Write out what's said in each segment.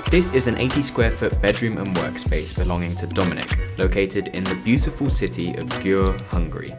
This is an 80 square foot bedroom and workspace belonging to Dominic, located in the beautiful city of Győr, Hungary.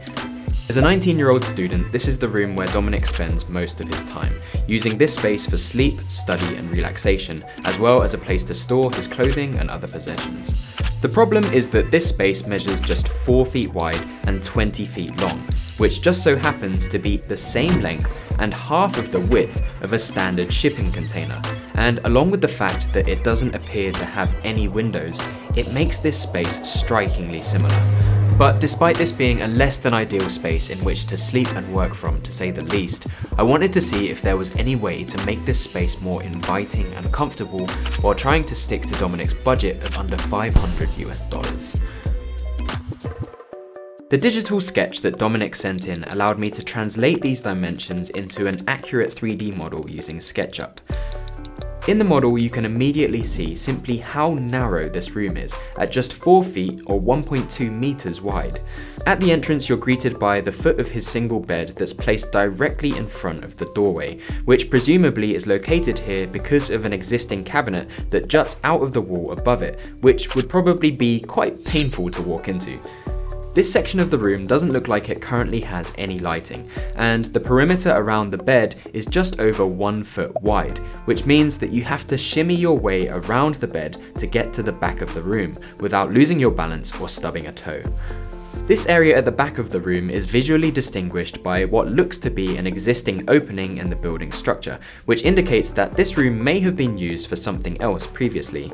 As a 19-year-old student, this is the room where Dominic spends most of his time, using this space for sleep, study and relaxation, as well as a place to store his clothing and other possessions. The problem is that this space measures just 4 feet wide and 20 feet long, which just so happens to be the same length and half of the width of a standard shipping container. And along with the fact that it doesn't appear to have any windows, it makes this space strikingly similar. But despite this being a less than ideal space in which to sleep and work from, to say the least, I wanted to see if there was any way to make this space more inviting and comfortable while trying to stick to Dominic's budget of under $500 US. The digital sketch that Dominic sent in allowed me to translate these dimensions into an accurate 3D model using SketchUp. In the model, you can immediately see simply how narrow this room is, at just 4 feet or 1.2 meters wide. At the entrance, you're greeted by the foot of his single bed that's placed directly in front of the doorway, which presumably is located here because of an existing cabinet that juts out of the wall above it, which would probably be quite painful to walk into. This section of the room doesn't look like it currently has any lighting, and the perimeter around the bed is just over 1 foot wide, which means that you have to shimmy your way around the bed to get to the back of the room without losing your balance or stubbing a toe. This area at the back of the room is visually distinguished by what looks to be an existing opening in the building structure, which indicates that this room may have been used for something else previously.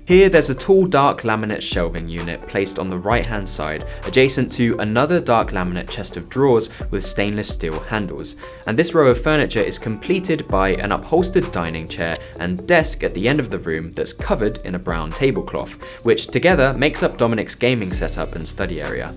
Here there's a tall dark laminate shelving unit placed on the right hand side, adjacent to another dark laminate chest of drawers with stainless steel handles, and this row of furniture is completed by an upholstered dining chair and desk at the end of the room that's covered in a brown tablecloth, which together makes up Dominic's gaming setup and study area.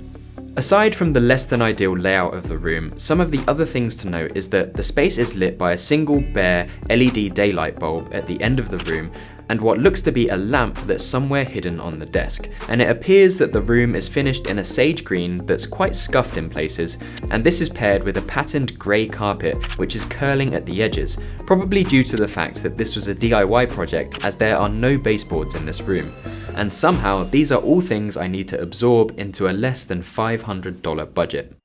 Aside from the less than ideal layout of the room, some of the other things to note is that the space is lit by a single bare LED daylight bulb at the end of the room, and what looks to be a lamp that's somewhere hidden on the desk, and it appears that the room is finished in a sage green that's quite scuffed in places, and this is paired with a patterned grey carpet which is curling at the edges, probably due to the fact that this was a DIY project as there are no baseboards in this room. And somehow these are all things I need to absorb into a less than $500 budget.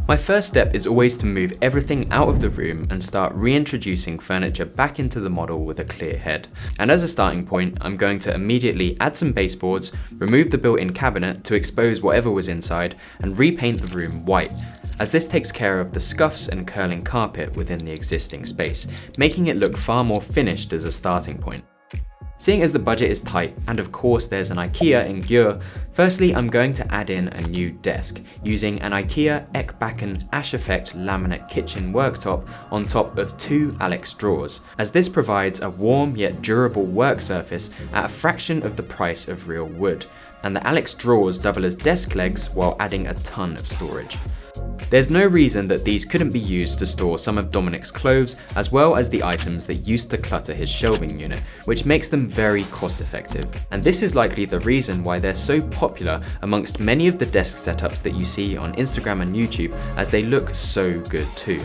My first step is always to move everything out of the room and start reintroducing furniture back into the model with a clear head. And as a starting point, I'm going to immediately add some baseboards, remove the built-in cabinet to expose whatever was inside, and repaint the room white, as this takes care of the scuffs and curling carpet within the existing space, making it look far more finished as a starting point. Seeing as the budget is tight, and of course there's an IKEA in Győr, firstly I'm going to add in a new desk, using an IKEA EKBACKEN Ash Effect laminate kitchen worktop on top of 2 Alex drawers, as this provides a warm yet durable work surface at a fraction of the price of real wood, and the Alex drawers double as desk legs while adding a ton of storage. There's no reason that these couldn't be used to store some of Dominic's clothes, as well as the items that used to clutter his shelving unit, which makes them very cost effective. And this is likely the reason why they're so popular amongst many of the desk setups that you see on Instagram and YouTube, as they look so good too.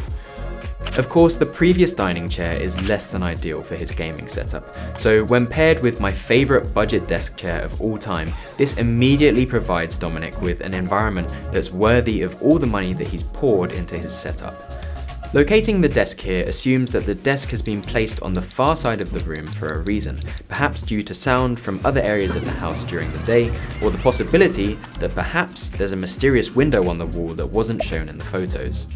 Of course, the previous dining chair is less than ideal for his gaming setup, so when paired with my favourite budget desk chair of all time, this immediately provides Dominic with an environment that's worthy of all the money that he's poured into his setup. Locating the desk here assumes that the desk has been placed on the far side of the room for a reason, perhaps due to sound from other areas of the house during the day, or the possibility that perhaps there's a mysterious window on the wall that wasn't shown in the photos.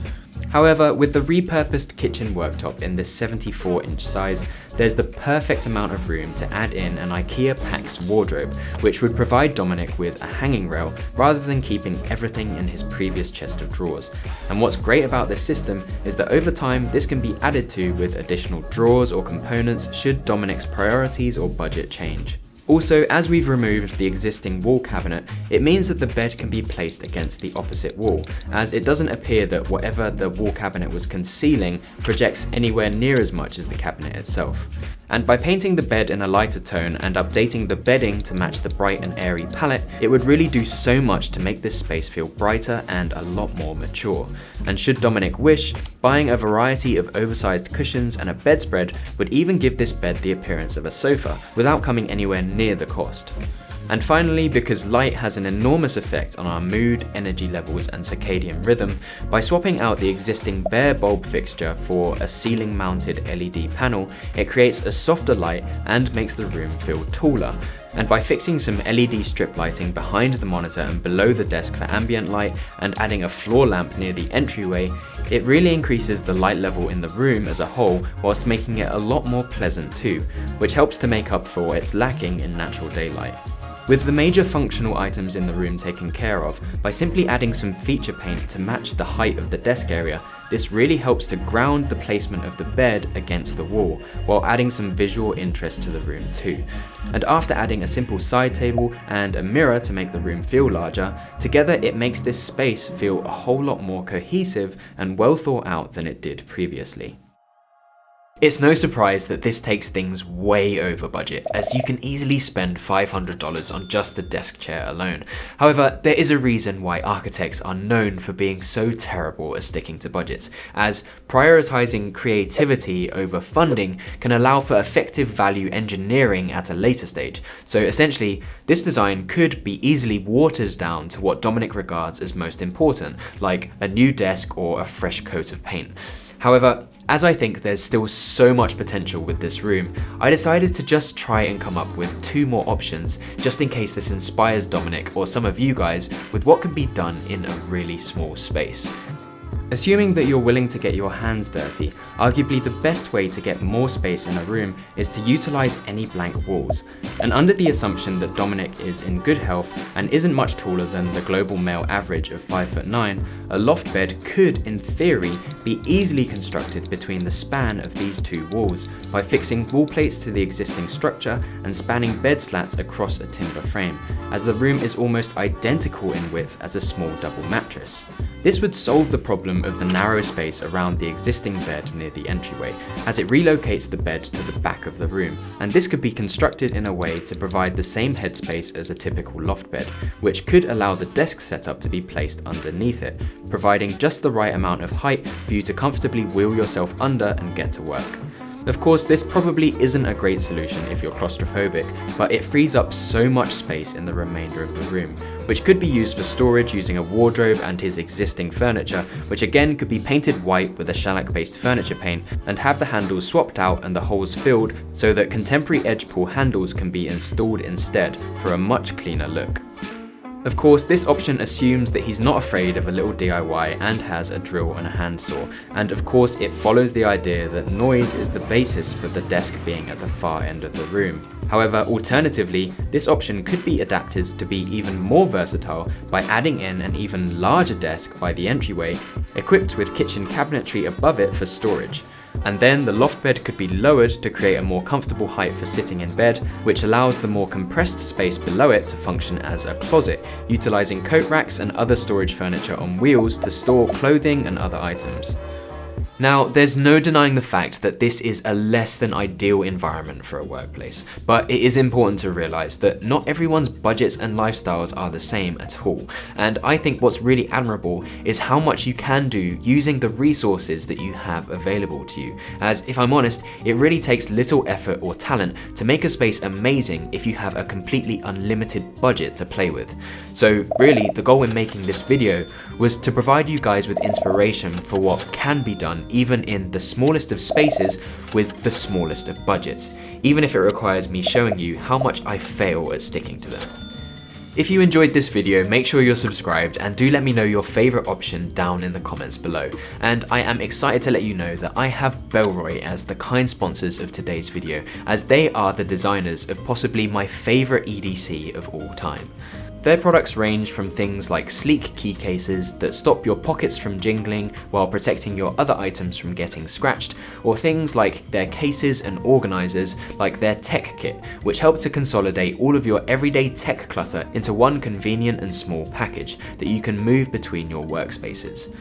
However, with the repurposed kitchen worktop in this 74-inch size, there's the perfect amount of room to add in an IKEA PAX wardrobe, which would provide Dominic with a hanging rail rather than keeping everything in his previous chest of drawers. And what's great about this system is that over time this can be added to with additional drawers or components should Dominic's priorities or budget change. Also, as we've removed the existing wall cabinet, it means that the bed can be placed against the opposite wall, as it doesn't appear that whatever the wall cabinet was concealing projects anywhere near as much as the cabinet itself. And by painting the bed in a lighter tone and updating the bedding to match the bright and airy palette, it would really do so much to make this space feel brighter and a lot more mature. And should Dominic wish, buying a variety of oversized cushions and a bedspread would even give this bed the appearance of a sofa without coming anywhere near the cost. And finally, because light has an enormous effect on our mood, energy levels and circadian rhythm, by swapping out the existing bare bulb fixture for a ceiling mounted LED panel, it creates a softer light and makes the room feel taller. And by fixing some LED strip lighting behind the monitor and below the desk for ambient light and adding a floor lamp near the entryway, it really increases the light level in the room as a whole whilst making it a lot more pleasant too, which helps to make up for its lacking in natural daylight. With the major functional items in the room taken care of, by simply adding some feature paint to match the height of the desk area, this really helps to ground the placement of the bed against the wall, while adding some visual interest to the room too. And after adding a simple side table and a mirror to make the room feel larger, together it makes this space feel a whole lot more cohesive and well thought out than it did previously. It's no surprise that this takes things way over budget, as you can easily spend $500 on just the desk chair alone. However, there is a reason why architects are known for being so terrible at sticking to budgets, as prioritizing creativity over funding can allow for effective value engineering at a later stage. So essentially, this design could be easily watered down to what Dominic regards as most important, like a new desk or a fresh coat of paint. However, as I think there's still so much potential with this room, I decided to just try and come up with 2 more options, just in case this inspires Dominic or some of you guys with what can be done in a really small space. Assuming that you're willing to get your hands dirty, arguably the best way to get more space in a room is to utilize any blank walls. And under the assumption that Dominic is in good health and isn't much taller than the global male average of 5'9", a loft bed could, in theory, be easily constructed between the span of these 2 walls by fixing wall plates to the existing structure and spanning bed slats across a timber frame, as the room is almost identical in width as a small double mattress. This would solve the problem of the narrow space around the existing bed near the entryway, as it relocates the bed to the back of the room, and this could be constructed in a way to provide the same headspace as a typical loft bed, which could allow the desk setup to be placed underneath it, providing just the right amount of height for you to comfortably wheel yourself under and get to work. Of course, this probably isn't a great solution if you're claustrophobic, but it frees up so much space in the remainder of the room, which could be used for storage using a wardrobe and his existing furniture, which again could be painted white with a shellac-based furniture paint and have the handles swapped out and the holes filled so that contemporary edge pull handles can be installed instead for a much cleaner look. Of course, this option assumes that he's not afraid of a little DIY and has a drill and a handsaw, and of course it follows the idea that noise is the basis for the desk being at the far end of the room. However, alternatively, this option could be adapted to be even more versatile by adding in an even larger desk by the entryway, equipped with kitchen cabinetry above it for storage. And then the loft bed could be lowered to create a more comfortable height for sitting in bed, which allows the more compressed space below it to function as a closet, utilizing coat racks and other storage furniture on wheels to store clothing and other items. Now, there's no denying the fact that this is a less than ideal environment for a workplace, but it is important to realize that not everyone's budgets and lifestyles are the same at all, and I think what's really admirable is how much you can do using the resources that you have available to you, as if I'm honest, it really takes little effort or talent to make a space amazing if you have a completely unlimited budget to play with. So really, the goal in making this video was to provide you guys with inspiration for what can be done even in the smallest of spaces with the smallest of budgets, even if it requires me showing you how much I fail at sticking to them. If you enjoyed this video, make sure you're subscribed and do let me know your favorite option down in the comments below. And I am excited to let you know that I have Bellroy as the kind sponsors of today's video, as they are the designers of possibly my favorite EDC of all time. Their products range from things like sleek key cases that stop your pockets from jingling while protecting your other items from getting scratched, or things like their cases and organizers like their tech kit, which help to consolidate all of your everyday tech clutter into one convenient and small package that you can move between your workspaces.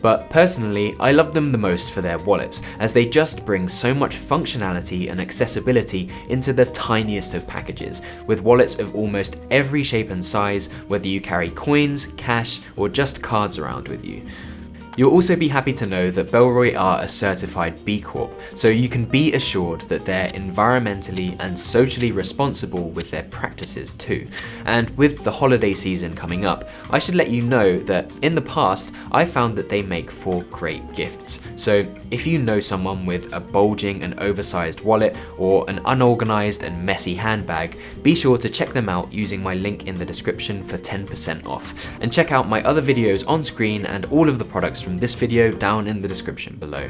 But personally, I love them the most for their wallets, as they just bring so much functionality and accessibility into the tiniest of packages, with wallets of almost every shape and size, whether you carry coins, cash, or just cards around with you. You'll also be happy to know that Bellroy are a certified B Corp, so you can be assured that they're environmentally and socially responsible with their practices too. And with the holiday season coming up, I should let you know that in the past, I found that they make for great gifts. So if you know someone with a bulging and oversized wallet or an unorganized and messy handbag, be sure to check them out using my link in the description for 10% off. And check out my other videos on screen and all of the products from this video down in the description below.